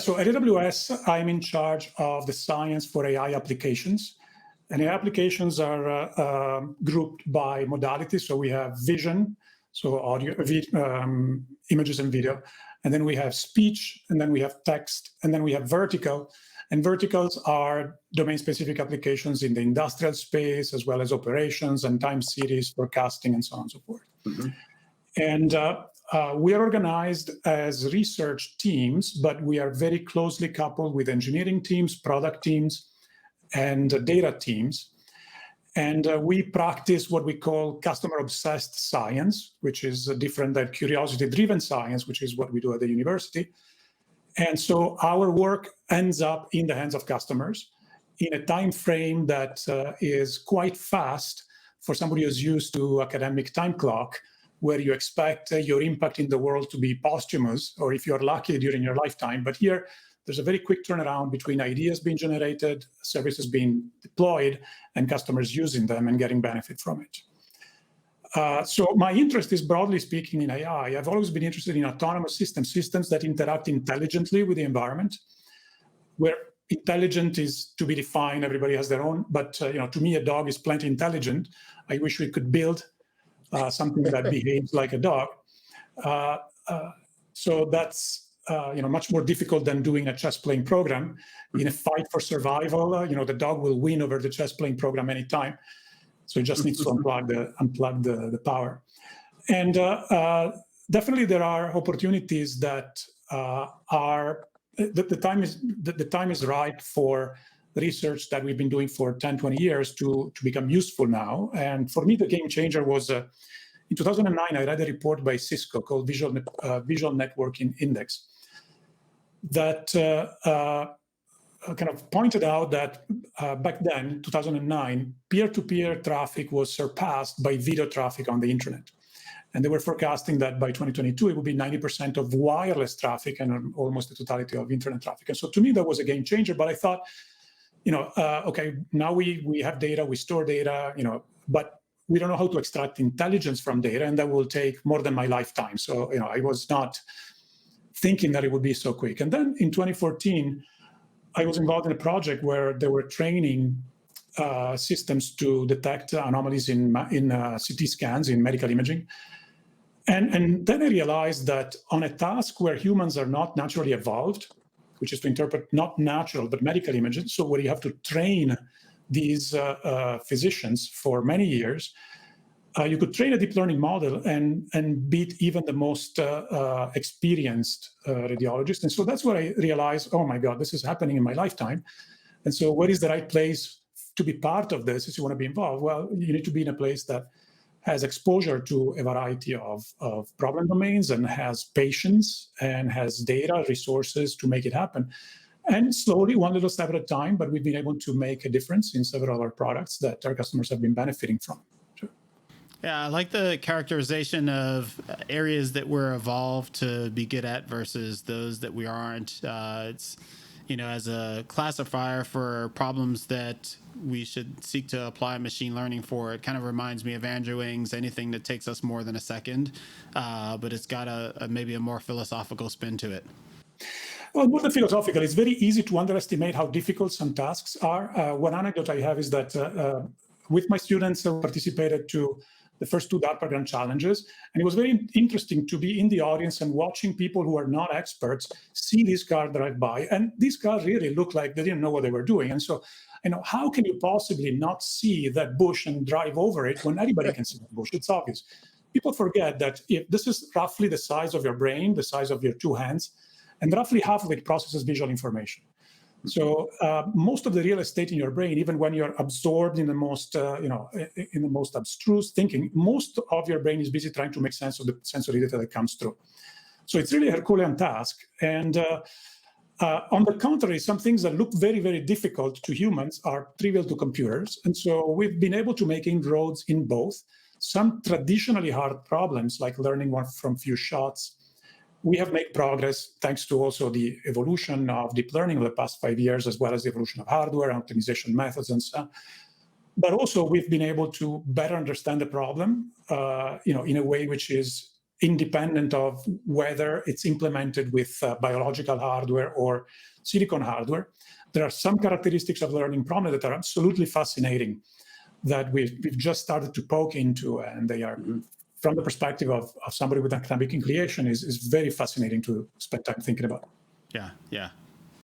So at AWS, I'm in charge of the science for AI applications. And AI applications are grouped by modalities. So we have vision, so audio, images and video. And then we have speech, and then we have text, and then we have vertical. And verticals are domain-specific applications in the industrial space, as well as operations and time series, forecasting, and so on and so forth. Mm-hmm. And we are organized as research teams, but we are very closely coupled with engineering teams, product teams, and data teams. And we practice what we call customer-obsessed science, which is different than curiosity-driven science, which is what we do at the university. And so our work ends up in the hands of customers in a time frame that is quite fast for somebody who's used to academic time clock, where you expect your impact in the world to be posthumous, or if you're lucky, during your lifetime. But here, there's a very quick turnaround between ideas being generated, services being deployed, and customers using them and getting benefit from it. So my interest is, broadly speaking, in AI. I've always been interested in autonomous systems that interact intelligently with the environment, where intelligent is to be defined. Everybody has their own. But to me, a dog is plenty intelligent. I wish we could build something that behaves like a dog. So that's much more difficult than doing a chess-playing program. In a fight for survival, the dog will win over the chess-playing program anytime. So it just needs to unplug the power. And definitely there are opportunities that the time is right for research that we've been doing for 10, 20 years to become useful now. And for me, the game changer was in 2009, I read a report by Cisco called Visual Networking Index that kind of pointed out that back then, 2009, peer-to-peer traffic was surpassed by video traffic on the internet. And they were forecasting that by 2022, it would be 90% of wireless traffic and almost the totality of internet traffic. And so to me, that was a game changer. But I thought, okay, now we have data, we store data, but we don't know how to extract intelligence from data, and that will take more than my lifetime. So, I was not thinking that it would be so quick. And then in 2014, I was involved in a project where they were training systems to detect anomalies in CT scans, in medical imaging. And then I realized that on a task where humans are not naturally evolved, which is to interpret not natural, but medical images, so where you have to train these physicians for many years, you could train a deep learning model and beat even the most experienced radiologist. And so that's where I realized, oh my God, this is happening in my lifetime. And so what is the right place to be part of this if you want to be involved? Well, you need to be in a place that has exposure to a variety of problem domains and has patience and has data, resources to make it happen. And slowly, one little step at a time, but we've been able to make a difference in several of our products that our customers have been benefiting from. Sure. Yeah, I like the characterization of areas that we're evolved to be good at versus those that we aren't. It's, as a classifier for problems that we should seek to apply machine learning for, it kind of reminds me of Andrew Ng's anything that takes us more than a second, but it's got maybe a more philosophical spin to it. Well, more than philosophical, it's very easy to underestimate how difficult some tasks are. One anecdote I have is that with my students, I participated to the first 2 DARPA Grand Challenges, and it was very interesting to be in the audience and watching people who are not experts see this car drive by, and these cars really looked like they didn't know what they were doing. And so, how can you possibly not see that bush and drive over it when anybody can see the bush? It's obvious. People forget that if this is roughly the size of your brain, the size of your 2 hands, and roughly half of it processes visual information. So most of the real estate in your brain, even when you're absorbed in the most, in the most abstruse thinking, most of your brain is busy trying to make sense of the sensory data that comes through. So it's really a Herculean task. And on the contrary, some things that look very, very difficult to humans are trivial to computers. And so we've been able to make inroads in both. Some traditionally hard problems, like learning one from few shots, we have made progress thanks to also the evolution of deep learning over the past 5 years, as well as the evolution of hardware, optimization methods, and so on. But also, we've been able to better understand the problem, in a way which is independent of whether it's implemented with biological hardware or silicon hardware. There are some characteristics of learning problem that are absolutely fascinating that we've just started to poke into, and they are, from the perspective of somebody with academic inclination, is very fascinating to spend time thinking about. Yeah,